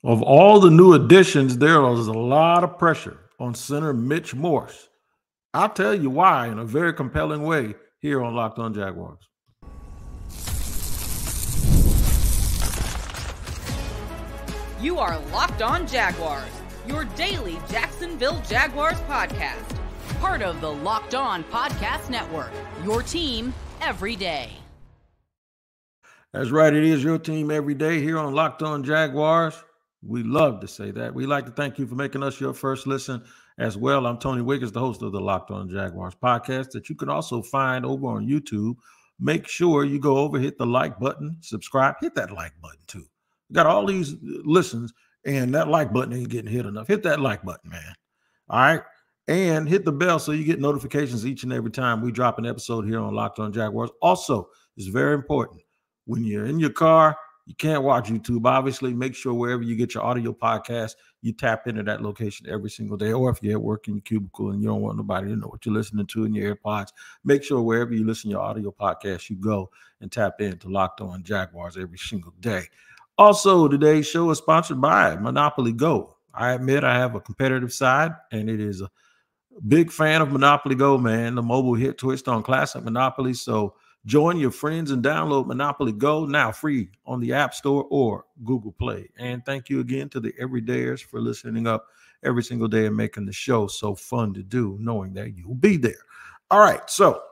Of all the new additions, there is a lot of pressure on center Mitch Morse. I'll tell you why in a very compelling way here on Locked On Jaguars. You are Locked On Jaguars, your daily Jacksonville Jaguars podcast. Part of the Locked On Podcast Network, your team every day. That's right. It is your team every day here on Locked On Jaguars. We love to say that. We'd like to thank you for making us your first listen as well. I'm Tony Wiggins, the host of the Locked On Jaguars podcast that you can also find over on YouTube. Make sure you go over, hit the like button, subscribe, hit that like button too. We got all these listens, and that like button ain't getting hit enough. Hit that like button, man. All right. And hit the bell so you get notifications each and every time we drop an episode here on Locked On Jaguars. Also, it's very important. When you're in your car, you can't watch YouTube. Obviously, make sure wherever you get your audio podcast, you tap into that location every single day. Or if you're at work in your cubicle and you don't want nobody to know what you're listening to in your AirPods, make sure wherever you listen to your audio podcast, you go and tap into Locked On Jaguars every single day. Also, today's show is sponsored by Monopoly Go. I admit I have a competitive side, and it is a big fan of Monopoly Go, man, the mobile hit twist on classic Monopoly. So join your friends and download Monopoly Go, now free on the App Store or Google Play. And thank you again to the everydayers for listening up every single day and making the show so fun to do, knowing that you'll be there. All right, so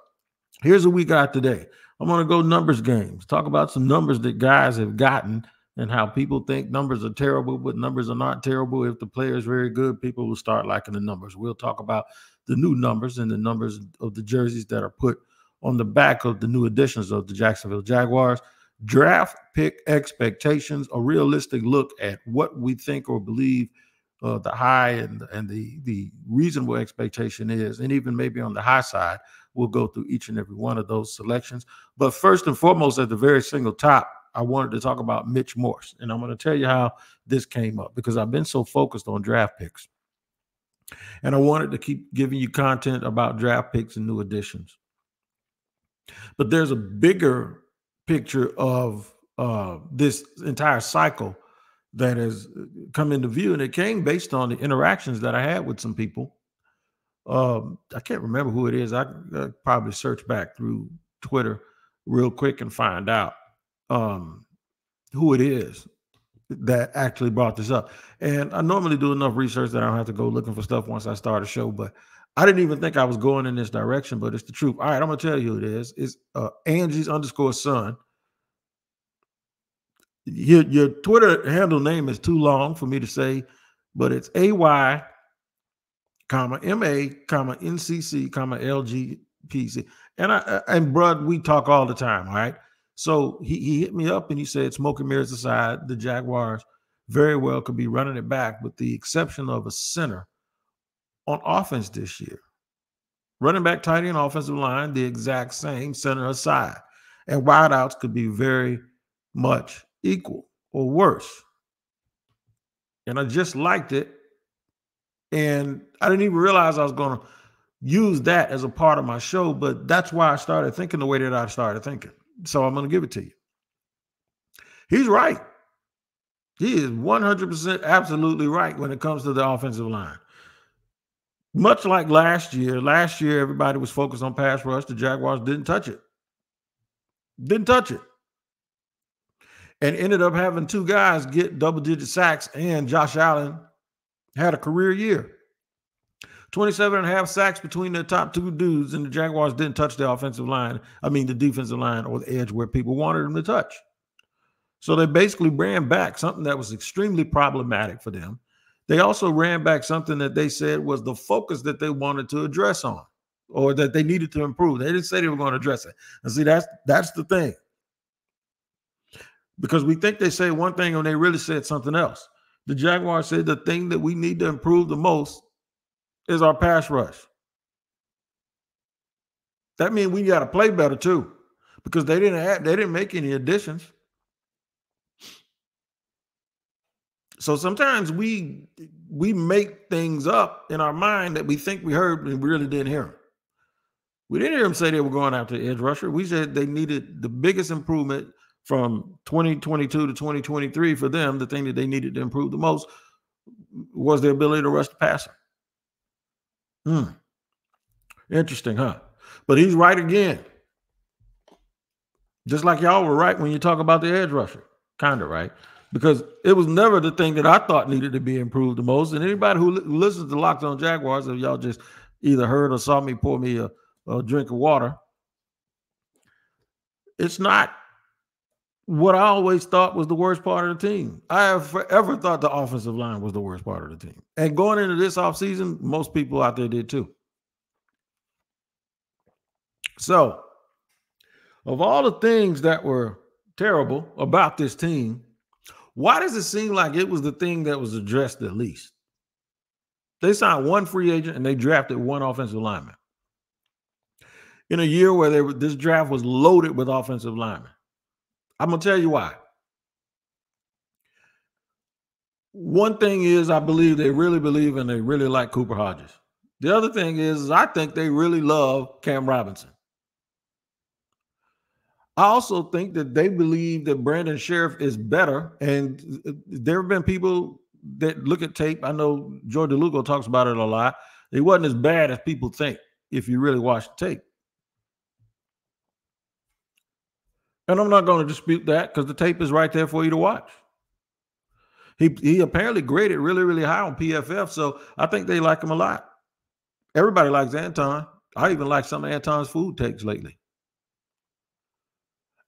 here's what we got today. I'm going to go numbers games, talk about some numbers that guys have gotten and how people think numbers are terrible, but numbers are not terrible. If the player is very good, people will start liking the numbers. We'll talk about the new numbers and the numbers of the jerseys that are put on the back of the new additions of the Jacksonville Jaguars. Draft pick expectations, a realistic look at what we think or believe the high and the reasonable expectation is, and even maybe on the high side, we'll go through each and every one of those selections. But first and foremost, at the very single top, I wanted to talk about Mitch Morse, and I'm going to tell you how this came up because I've been so focused on draft picks, and I wanted to keep giving you content about draft picks and new additions. But there's a bigger picture of this entire cycle that has come into view, and it came based on the interactions that I had with some people. I can't remember who it is. I probably search back through Twitter real quick and find out who it is that actually brought this up. And I normally do enough research that I don't have to go looking for stuff once I start a show, but I didn't even think I was going in this direction, but it's the truth. All right, I'm going to tell you who it is. It's Angie's_son. Your Twitter handle name is too long for me to say, but it's AY, MA, NCC, LGPC. And Brud, we talk all the time, all right? So he hit me up and he said, smoke and mirrors aside, the Jaguars very well could be running it back with the exception of a center on offense this year. Running back, tight end, offensive line, the exact same, center aside. And wideouts could be very much equal or worse. And I just liked it. And I didn't even realize I was going to use that as a part of my show, but that's why I started thinking the way that I started thinking. So I'm going to give it to you. He's right. He is 100% absolutely right when it comes to the offensive line. Much like last year everybody was focused on pass rush. The Jaguars didn't touch it. And ended up having two guys get double-digit sacks, and Josh Allen had a career year. 27.5 sacks between the top two dudes, and the Jaguars didn't touch the offensive line. I mean, the defensive line or the edge where people wanted them to touch. So they basically ran back something that was extremely problematic for them. They also ran back something that they said was the focus that they wanted to address on or that they needed to improve. They didn't say they were going to address it. And see, that's the thing. Because we think they say one thing and they really said something else. The Jaguars said the thing that we need to improve the most is our pass rush. That means we got to play better too, because they didn't make any additions. So sometimes we make things up in our mind that we think we heard and we really didn't hear them. We didn't hear them say they were going after the edge rusher. We said they needed the biggest improvement from 2022 to 2023 for them, the thing that they needed to improve the most was their ability to rush the passer. Interesting, huh? But he's right again. Just like y'all were right when you talk about the edge rusher. Kind of right. Because it was never the thing that I thought needed to be improved the most. And anybody who listens to Locked On Jaguars, if y'all just either heard or saw me pour me a drink of water, it's not what I always thought was the worst part of the team. I have forever thought the offensive line was the worst part of the team. And going into this offseason, most people out there did too. So, of all the things that were terrible about this team, why does it seem like it was the thing that was addressed the least? They signed one free agent and they drafted one offensive lineman. In a year where this draft was loaded with offensive linemen. I'm going to tell you why. One thing is I believe they really believe and they really like Cooper Hodges. The other thing is I think they really love Cam Robinson. I also think that they believe that Brandon Sheriff is better. And there have been people that look at tape. I know Joe DeLuca talks about it a lot. He wasn't as bad as people think if you really watch the tape. And I'm not going to dispute that because the tape is right there for you to watch. He apparently graded really, really high on PFF, so I think they like him a lot. Everybody likes Anton. I even like some of Anton's food takes lately.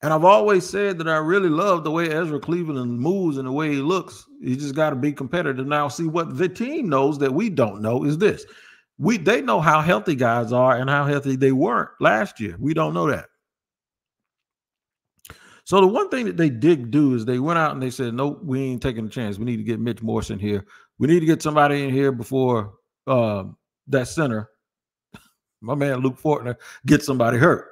And I've always said that I really love the way Ezra Cleveland moves and the way he looks. You just got to be competitive. Now, see, what the team knows that we don't know is this. They know how healthy guys are and how healthy they weren't last year. We don't know that. So the one thing that they did do is they went out and they said, nope, we ain't taking a chance. We need to get Mitch Morse in here. We need to get somebody in here before that center, my man Luke Fortner, gets somebody hurt.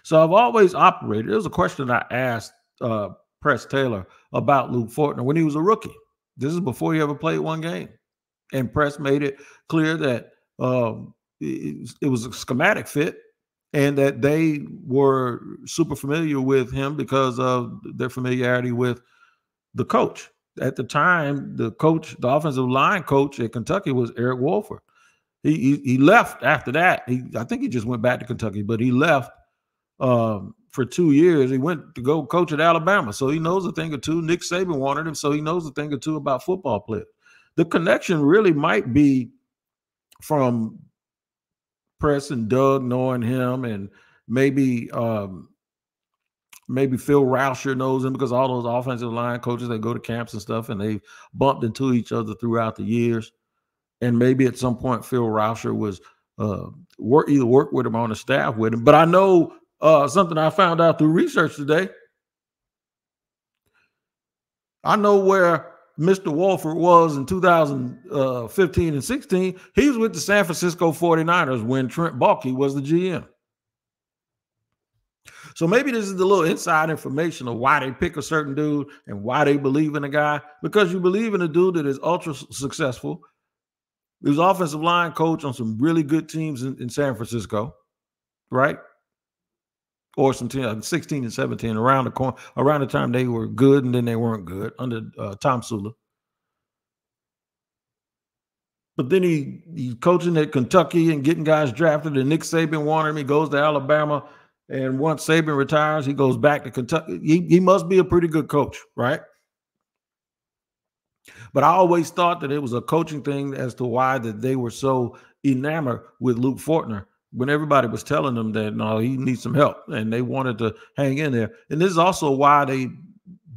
So I've always operated. There was a question I asked Press Taylor about Luke Fortner when he was a rookie. This is before he ever played one game. And Press made it clear that it was a schematic fit and that they were super familiar with him because of their familiarity with the coach. At the time, the offensive line coach at Kentucky was Eric Wolford. He left after that. I think he just went back to Kentucky, but he left for 2 years. He went to go coach at Alabama. So he knows a thing or two. Nick Saban wanted him, so he knows a thing or two about football players. The connection really might be from Press and Doug knowing him, and maybe Phil Rauscher knows him because all those offensive line coaches, they go to camps and stuff, and they bumped into each other throughout the years. And maybe at some point Phil Rauscher was either worked with him on the staff with him. But I know something I found out through research today. I know where Mr. Wolford was in 2015 and 16. He was with the San Francisco 49ers when Trent Baalke was the GM. So maybe this is the little inside information of why they pick a certain dude and why they believe in a guy. Because you believe in a dude that is ultra successful. He was offensive line coach on some really good teams in San Francisco, right? Or some team, 16 and 17, around the time they were good and then they weren't good under Tom Sula. But then he's coaching at Kentucky and getting guys drafted, and Nick Saban wanted him. He goes to Alabama, and once Saban retires, he goes back to Kentucky. He must be a pretty good coach, right? But I always thought that it was a coaching thing as to why that they were so enamored with Luke Fortner when everybody was telling them that, no, he needs some help, and they wanted to hang in there. And this is also why they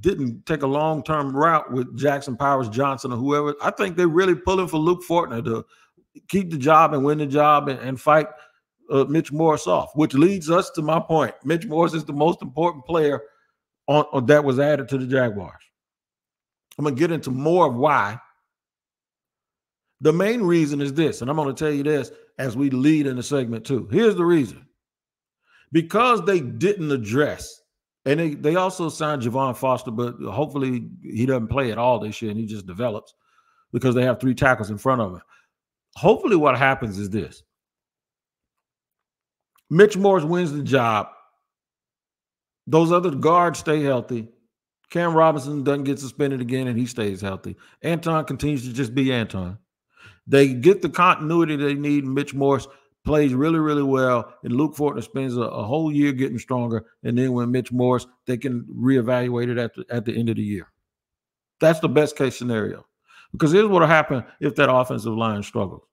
didn't take a long-term route with Jackson Powers Johnson or whoever. I think they're really pulling for Luke Fortner to keep the job and win the job and fight Mitch Morse off, which leads us to my point. Mitch Morse is the most important player that was added to the Jaguars. I'm going to get into more of why. The main reason is this, and I'm going to tell you this as we lead in the segment too. Here's the reason. Because they didn't address, and they also signed Javon Foster, but hopefully he doesn't play at all this year and he just develops because they have 3 tackles in front of him. Hopefully what happens is this. Mitch Morse wins the job Those other guards stay healthy. Cam Robinson doesn't get suspended again, and he stays healthy. Anton continues to just be Anton. They get the continuity they need. Mitch Morse plays really, really well, and Luke Fortner spends a whole year getting stronger. And then when Mitch Morse, they can reevaluate it at the end of the year. That's the best case scenario. Because here's what will happen if that offensive line struggles.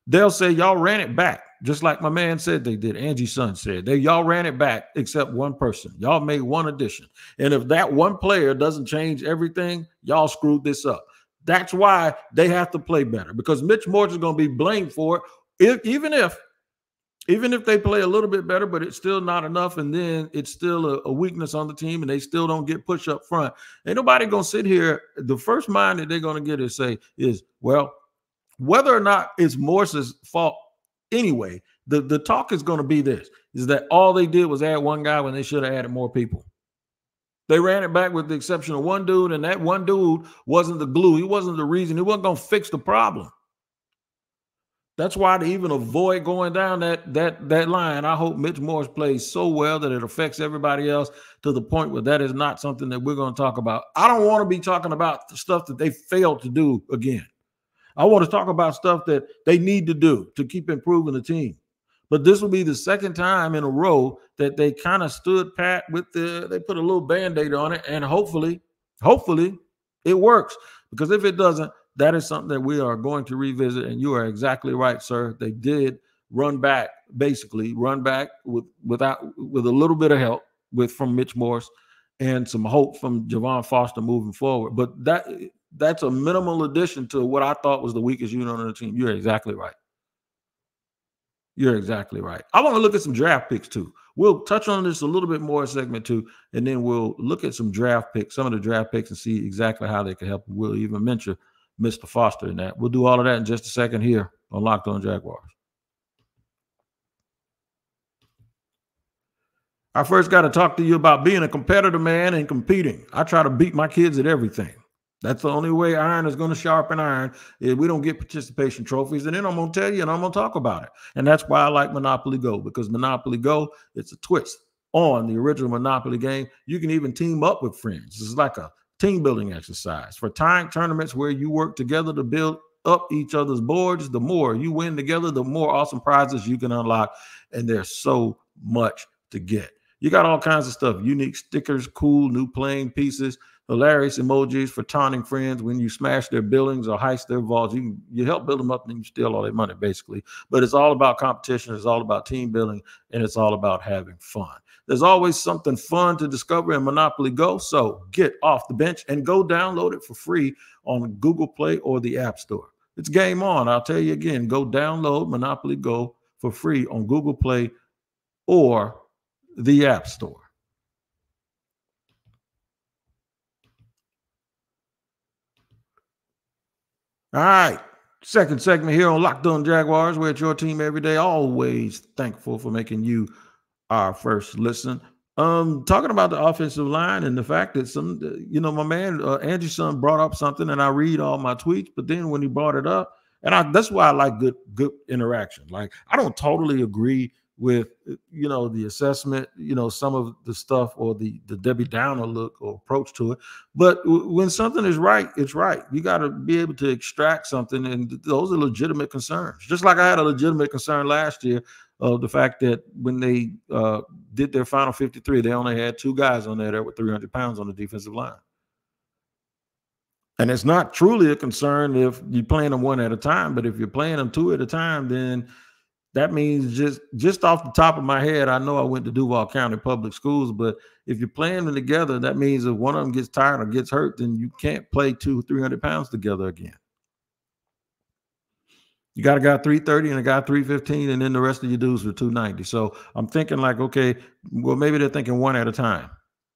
They'll say, y'all ran it back, just like my man said they did. Angie's son said, y'all ran it back except one person. Y'all made one addition. And if that one player doesn't change everything, y'all screwed this up. That's why they have to play better, because Mitch Morse is going to be blamed for it, even if they play a little bit better, but it's still not enough, and then it's still a weakness on the team, and they still don't get pushed up front. Ain't nobody going to sit here. The first mind that they're going to get is, well, whether or not it's Morse's fault anyway, the talk is going to be this, is that all they did was add one guy when they should have added more people. They ran it back with the exception of one dude, and that one dude wasn't the glue. He wasn't the reason. He wasn't going to fix the problem. That's why to even avoid going down that line, I hope Mitch Morse plays so well that it affects everybody else to the point where that is not something that we're going to talk about. I don't want to be talking about the stuff that they failed to do again. I want to talk about stuff that they need to do to keep improving the team. But this will be the second time in a row that they kind of stood pat they put a little Band-Aid on it, and hopefully it works. Because if it doesn't, that is something that we are going to revisit. And you are exactly right, sir. They did run back with a little bit of help from Mitch Morse and some hope from Javon Foster moving forward. But that's a minimal addition to what I thought was the weakest unit on the team. You're exactly right. You're exactly right. I want to look at some draft picks too. We'll touch on this a little bit more in segment 2, and then we'll look at some of the draft picks, and see exactly how they can help. We'll even mention Mr. Foster in that. We'll do all of that in just a second here on Locked On Jaguars. I first got to talk to you about being a competitor, man, and competing. I try to beat my kids at everything. That's the only way iron is going to sharpen iron. If we don't get participation trophies, and then I'm going to tell you and I'm going to talk about it. And that's why I like Monopoly Go, because Monopoly Go, it's a twist on the original Monopoly game. You can even team up with friends. It's like a team building exercise. For time tournaments where you work together to build up each other's boards, the more you win together, the more awesome prizes you can unlock. And there's so much to get. You got all kinds of stuff, unique stickers, cool new playing pieces, hilarious emojis for taunting friends when you smash their buildings or heist their vaults. You help build them up, and then you steal all their money, basically. But it's all about competition. It's all about team building, and it's all about having fun. There's always something fun to discover in Monopoly Go, so get off the bench and go download it for free on Google Play or the App Store. It's game on. I'll tell you again, go download Monopoly Go for free on Google Play or the App Store. All right, second segment here on Locked On Jaguars. We're at your team every day. Always thankful for making you our first listen. Talking about the offensive line and the fact that my man Angie's son brought up something, and I read all my tweets, but then when he brought it up, and that's why I like good interaction. Like, I don't totally agree with the assessment, some of the stuff, or the Debbie Downer look or approach to it. But when something is right, it's right. You got to be able to extract something, and those are legitimate concerns. Just like I had a legitimate concern last year of the fact that when they did their final 53, they only had 2 guys on there that were 300 pounds on the defensive line. And it's not truly a concern if you're playing them one at a time, but if you're playing them 2 at a time, then that means just off the top of my head, I know I went to Duval County Public Schools, but if you're playing them together, that means if one of them gets tired or gets hurt, then you can't play 300 pounds together again. You got a guy 330 and a guy 315, and then the rest of your dudes are 290. So I'm thinking like, okay, well, maybe they're thinking one at a time.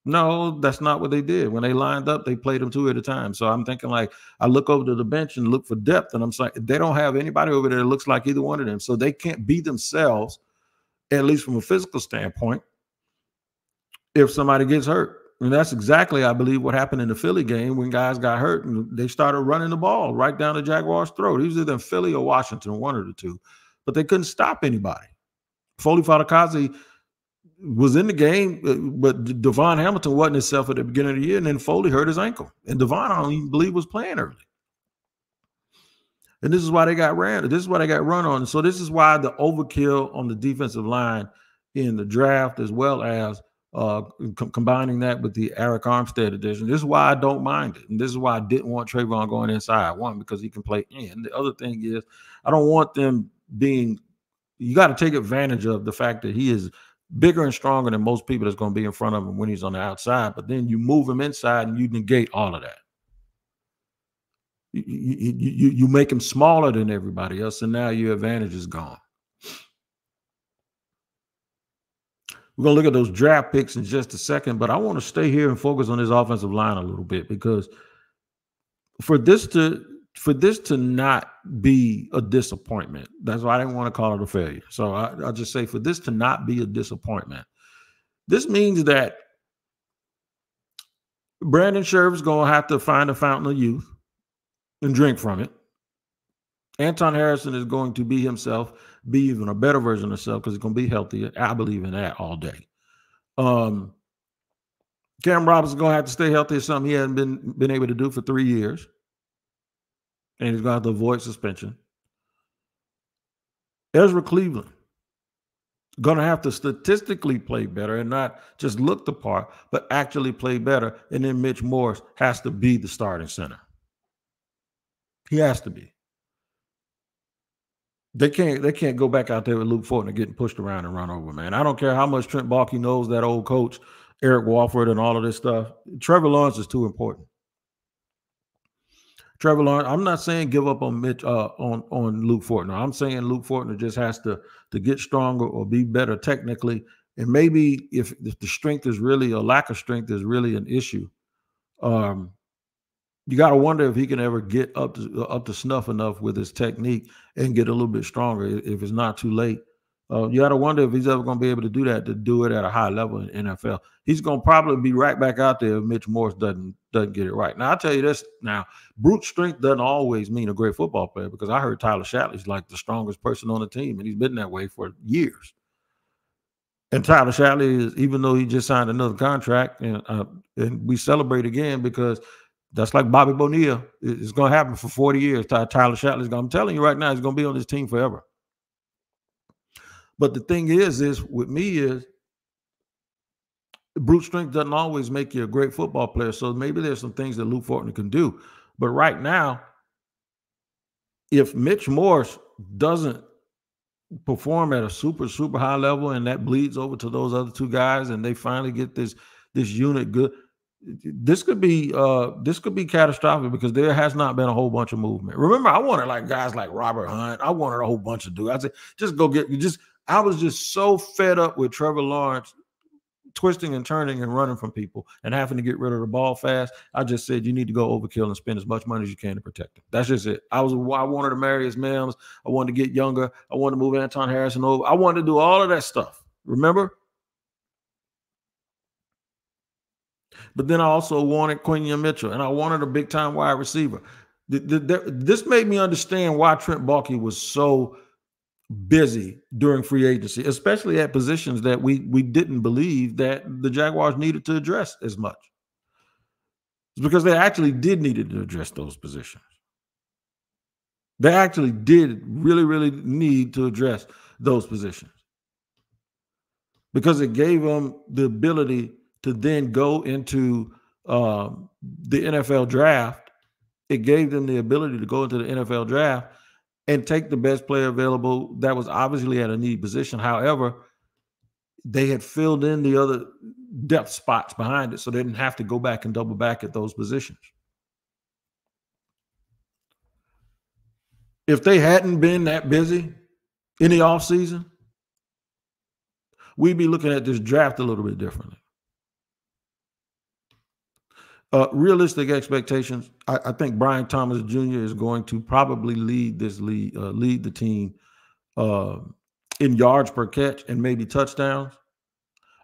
No, that's not what they did. When they lined up, they played them 2 at a time. So I'm thinking like, I look over to the bench and look for depth, and I'm saying they don't have anybody over there that looks like either one of them. So they can't be themselves, at least from a physical standpoint, if somebody gets hurt. And that's exactly, I believe, what happened in the Philly game when guys got hurt and they started running the ball right down the Jaguars' throat. It was either in Philly or Washington, one of the two. But they couldn't stop anybody. Foley Fatukasi was in the game, but Devon Hamilton wasn't himself at the beginning of the year, and then Foley hurt his ankle. And Devon, I don't even believe, was playing early. And this is why they got ran. This is why they got run on. And so this is why the overkill on the defensive line in the draft, as well as combining that with the Eric Armstead edition. This is why I don't mind it. And this is why I didn't want Trayvon going inside. One, because he can play in. The other thing is I don't want them being – you got to take advantage of the fact that he is bigger and stronger than most people that's going to be in front of him when he's on the outside. But then you move him inside and you negate all of that. You make him smaller than everybody else, and now your advantage is gone. We're going to look at those draft picks in just a second, but I want to stay here and focus on this offensive line a little bit, because for this to not be a disappointment, that's why I didn't want to call it a failure. So I'll just say, for this to not be a disappointment, this means that Brandon Scherff is going to have to find a fountain of youth and drink from it. Anton Harrison is going to be himself, be even a better version of himself, because he's going to be healthier. I believe in that all day. Cam Robinson is going to have to stay healthy. It's something he hasn't been able to do for 3 years. And he's going to have to avoid suspension. Ezra Cleveland going to have to statistically play better and not just look the part, but actually play better. And then Mitch Morse has to be the starting center. He has to be. They can't go back out there with Luke Fortner getting pushed around and run over, man. I don't care how much Trent Baalke knows that old coach, Eric Walford, and all of this stuff. Trevor Lawrence is too important. Trevor Lawrence, I'm not saying give up on Mitch on Luke Fortner. I'm saying Luke Fortner just has to get stronger or be better technically. And maybe if the strength is really, a lack of strength is really an issue, you got to wonder if he can ever get up to snuff enough with his technique and get a little bit stronger if it's not too late. You got to wonder if he's ever going to be able to do that, to do it at a high level in NFL. He's going to probably be right back out there if Mitch Morse doesn't get it right. Now, I'll tell you this now, brute strength doesn't always mean a great football player, because I heard Tyler Shatley's like the strongest person on the team, and he's been that way for years. And Tyler Shatley is, even though he just signed another contract, and we celebrate again, because that's like Bobby Bonilla. It's going to happen for 40 years. Tyler Shatley's going, I'm telling you right now, he's going to be on this team forever. But the thing is with me is brute strength doesn't always make you a great football player. So maybe there's some things that Luke Fortner can do. But right now, if Mitch Morse doesn't perform at a super, super high level, and that bleeds over to those other two guys, and they finally get this unit good, this could be catastrophic, because there has not been a whole bunch of movement. Remember, I wanted like guys like Robert Hunt. I wanted a whole bunch of dudes. I said, just go get I was just so fed up with Trevor Lawrence twisting and turning and running from people and having to get rid of the ball fast. I just said, you need to go overkill and spend as much money as you can to protect him. That's just it. I wanted to Marius Mims. I wanted to get younger. I wanted to move Anton Harrison over. I wanted to do all of that stuff. Remember? But then I also wanted Quinion Mitchell, and I wanted a big-time wide receiver. This made me understand why Trent Baalke was so busy during free agency, especially at positions that we didn't believe that the Jaguars needed to address as much. It's because they actually did need to address those positions. They actually did really, really need to address those positions, because it gave them the ability to then go into the NFL draft. It gave them the ability to go into the NFL draft and take the best player available that was obviously at a need position. However, they had filled in the other depth spots behind it, so they didn't have to go back and double back at those positions. If they hadn't been that busy in the offseason, we'd be looking at this draft a little bit differently. Realistic expectations, I think Brian Thomas Jr. is going to probably lead the team in yards per catch and maybe touchdowns.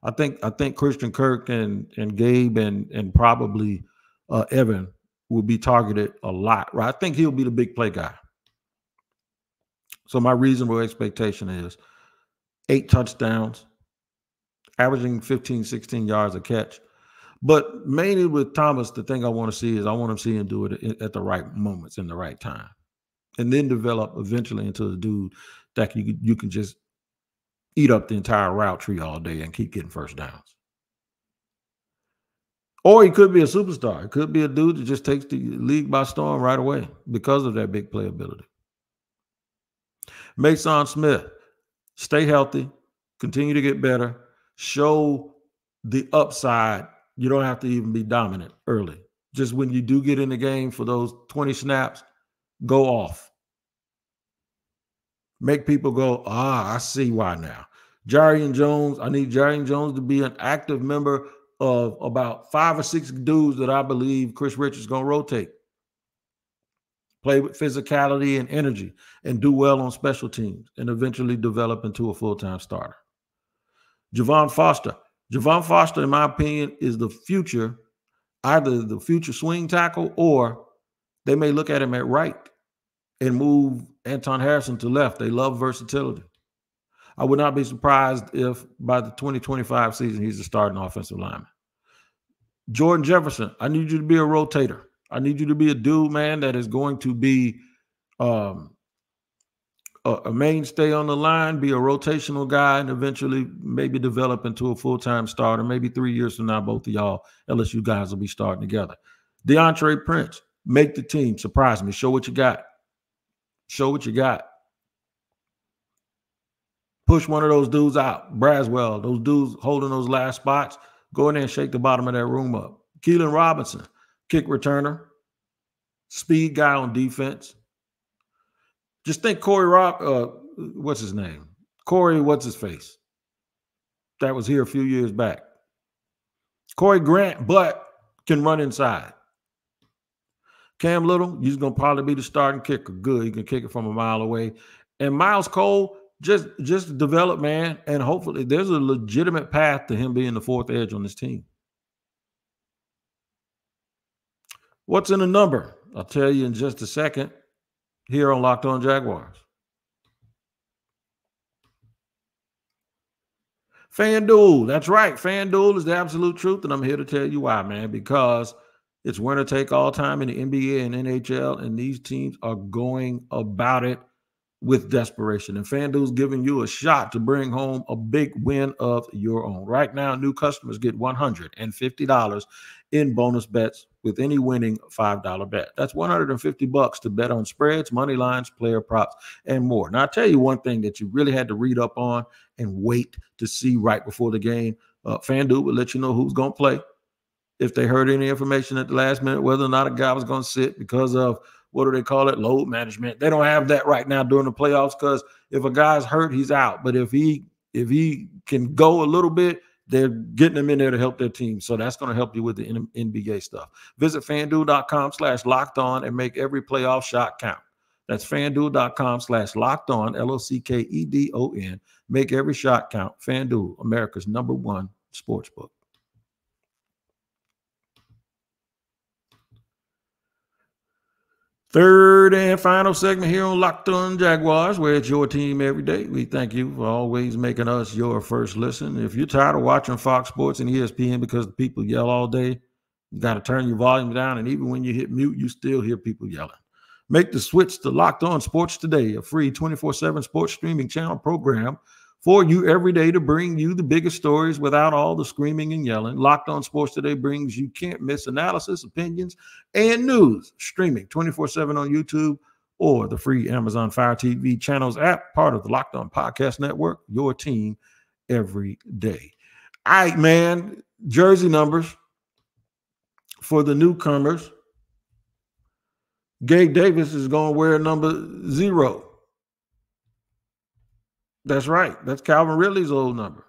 I think Christian Kirk and Gabe and probably Evan will be targeted a lot, right? I think he'll be the big play guy. So my reasonable expectation is 8 touchdowns, averaging 15, 16 yards a catch. But mainly with Thomas, the thing I want to see is I want to see him do it at the right moments in the right time, and then develop eventually into a dude that you can just eat up the entire route tree all day and keep getting first downs. Or he could be a superstar. It could be a dude that just takes the league by storm right away because of that big playability. Mason Smith, stay healthy, continue to get better, show the upside. You don't have to even be dominant early. Just when you do get in the game for those 20 snaps, go off. Make people go, I see why now. Jarian Jones, I need Jarian Jones to be an active member of about 5 or 6 dudes that I believe Chris Richards is going to rotate. Play with physicality and energy and do well on special teams and eventually develop into a full-time starter. Javon Foster. Javon Foster, in my opinion, is the future, either the future swing tackle or they may look at him at right and move Anton Harrison to left. They love versatility. I would not be surprised if by the 2025 season, he's a starting offensive lineman. Jordan Jefferson, I need you to be a rotator. I need you to be a dude, man, that is going to be a mainstay on the line, be a rotational guy, and eventually maybe develop into a full-time starter. Maybe 3 years from now, both of y'all LSU guys will be starting together. DeAndre Prince, make the team. Surprise me. Show what you got. Show what you got. Push one of those dudes out. Braswell, those dudes holding those last spots, go in there and shake the bottom of that room up. Keelan Robinson, kick returner, speed guy on defense. Just think Corey what's his name? Corey, what's his face? That was here a few years back. Corey Grant, but can run inside. Cam Little, he's going to probably be the starting kicker. Good. He can kick it from a mile away. And Miles Cole, just develop, man. And hopefully there's a legitimate path to him being the fourth edge on this team. What's in the number? I'll tell you in just a second here on Locked On Jaguars. FanDuel, that's right. FanDuel is the absolute truth, and I'm here to tell you why, man, because it's winner take all time in the NBA and NHL, and these teams are going about it with desperation. And FanDuel's giving you a shot to bring home a big win of your own. Right now, new customers get $150 in bonus bets with any winning $5 bet. That's $150 to bet on spreads, money lines, player props, and more. Now, I'll tell you one thing that you really had to read up on and wait to see right before the game. FanDuel will let you know who's going to play. If they heard any information at the last minute, whether or not a guy was going to sit because of, what do they call it, load management. They don't have that right now during the playoffs because if a guy's hurt, he's out. But if he can go a little bit, they're getting him in there to help their team. So that's going to help you with the NBA stuff. Visit FanDuel.com/lockedon and make every playoff shot count. That's FanDuel.com/lockedon, LOCKEDON. Make every shot count. FanDuel, America's #1 sportsbook. Third and final segment here on Locked On Jaguars, where it's your team every day. We thank you for always making us your first listen. If you're tired of watching Fox Sports and ESPN because the people yell all day, you got to turn your volume down. And even when you hit mute, you still hear people yelling. Make the switch to Locked On Sports today, a free 24/7 sports streaming channel program for you every day to bring you the biggest stories without all the screaming and yelling. Locked On Sports Today brings you can't miss analysis, opinions, and news, streaming 24/7 on YouTube or the free Amazon Fire TV channels app, part of the Locked On Podcast Network, your team every day. All right, man, jersey numbers for the newcomers. Gabe Davis is going to wear number 0. That's right. That's Calvin Ridley's old number.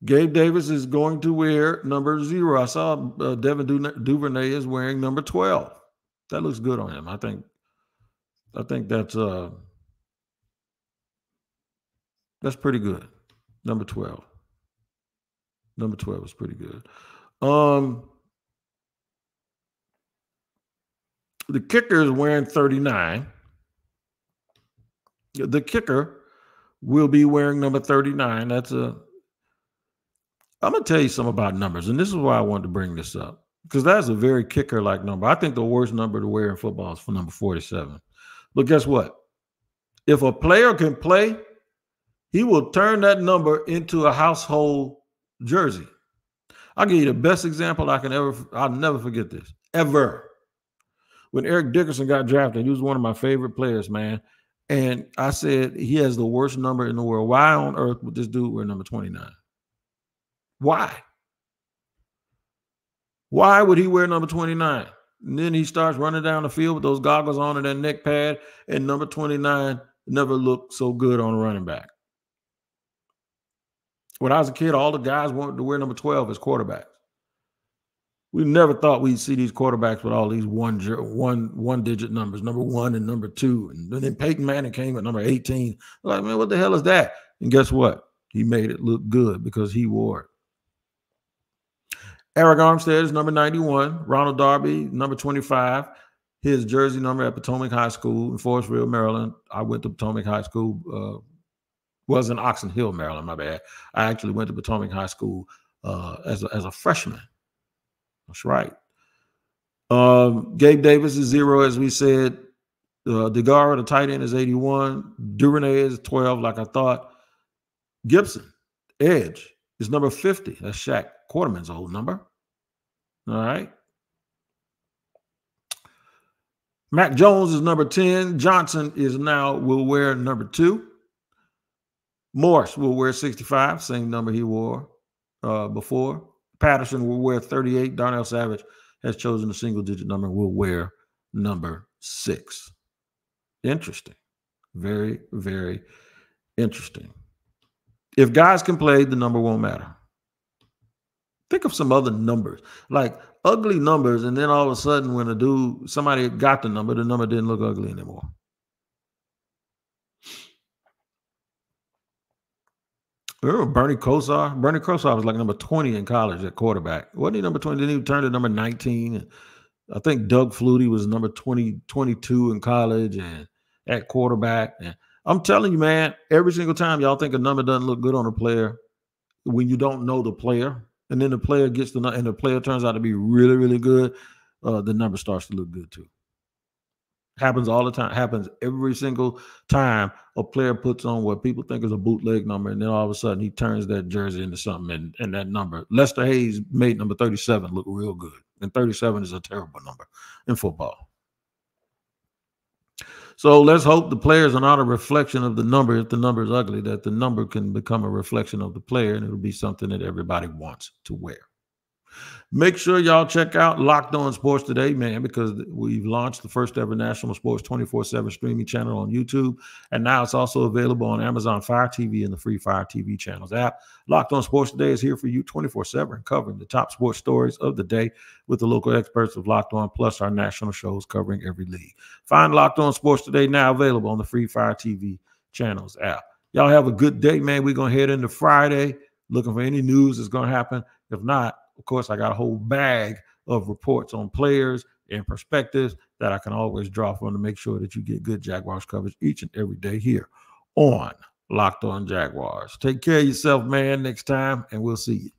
Gabe Davis is going to wear number 0. I saw Devin Duvernay is wearing number 12. That looks good on him. I think that's pretty good. Number 12. Number 12 is pretty good. The kicker is wearing 39. The kicker will be wearing number 39. I'm going to tell you something about numbers, and this is why I wanted to bring this up, because that's a very kicker-like number. I think the worst number to wear in football is for number 47. But guess what? If a player can play, he will turn that number into a household jersey. I'll give you the best example I'll never forget this, ever. When Eric Dickerson got drafted, he was one of my favorite players, man. And I said, he has the worst number in the world. Why on earth would this dude wear number 29? Why? Why would he wear number 29? And then he starts running down the field with those goggles on and that neck pad, and number 29 never looked so good on a running back. When I was a kid, all the guys wanted to wear number 12 as quarterbacks. We never thought we'd see these quarterbacks with all these one-digit numbers, number 1 and number 2. And then Peyton Manning came at number 18. Like, man, what the hell is that? And guess what? He made it look good because he wore it. Eric Armstead is number 91. Ronald Darby, number 25. His jersey number at Potomac High School in Forestville, Maryland. I went to Potomac High School. Was in Oxon Hill, Maryland, my bad. I actually went to Potomac High School as a freshman. That's right. Gabe Davis is 0, as we said. DeGara, the tight end, is 81. Duvernay is 12, like I thought. Gibson, edge, is number 50. That's Shaq Quarterman's old number. All right. Mac Jones is number 10. Johnson will wear number 2. Morse will wear 65, same number he wore before. Patterson will wear 38. Darnell Savage has chosen a single-digit number and will wear number 6. Interesting. Very, very interesting. If guys can play, the number won't matter. Think of some other numbers, like ugly numbers, and then all of a sudden when somebody got the number didn't look ugly anymore. Remember Bernie Kosar? Bernie Kosar was like number 20 in college at quarterback. Wasn't he number 20? Then he turned to number 19. And I think Doug Flutie was number 22 in college and at quarterback. And I'm telling you, man, every single time y'all think a number doesn't look good on a player, when you don't know the player, and then the player gets the number, and the player turns out to be really, really good, the number starts to look good too. Happens all the time. Happens every single time a player puts on what people think is a bootleg number, and then all of a sudden he turns that jersey into something, and that number. Lester Hayes made number 37 look real good, and 37 is a terrible number in football. So let's hope the players are not a reflection of the number. If the number is ugly, that the number can become a reflection of the player, and it'll be something that everybody wants to wear. Make sure y'all check out Locked On Sports today, man, because we've launched the first ever national sports 24/7 streaming channel on YouTube. And now it's also available on Amazon Fire TV and the free Fire TV channels app. Locked On Sports today is here for you 24/7, covering the top sports stories of the day with the local experts of Locked On, plus our national shows covering every league. Find Locked On Sports today now available on the free Fire TV channels app. Y'all have a good day, man. We're going to head into Friday looking for any news that's going to happen. If not, of course, I got a whole bag of reports on players and perspectives that I can always draw from to make sure that you get good Jaguars coverage each and every day here on Locked On Jaguars. Take care of yourself, man, next time, and we'll see you.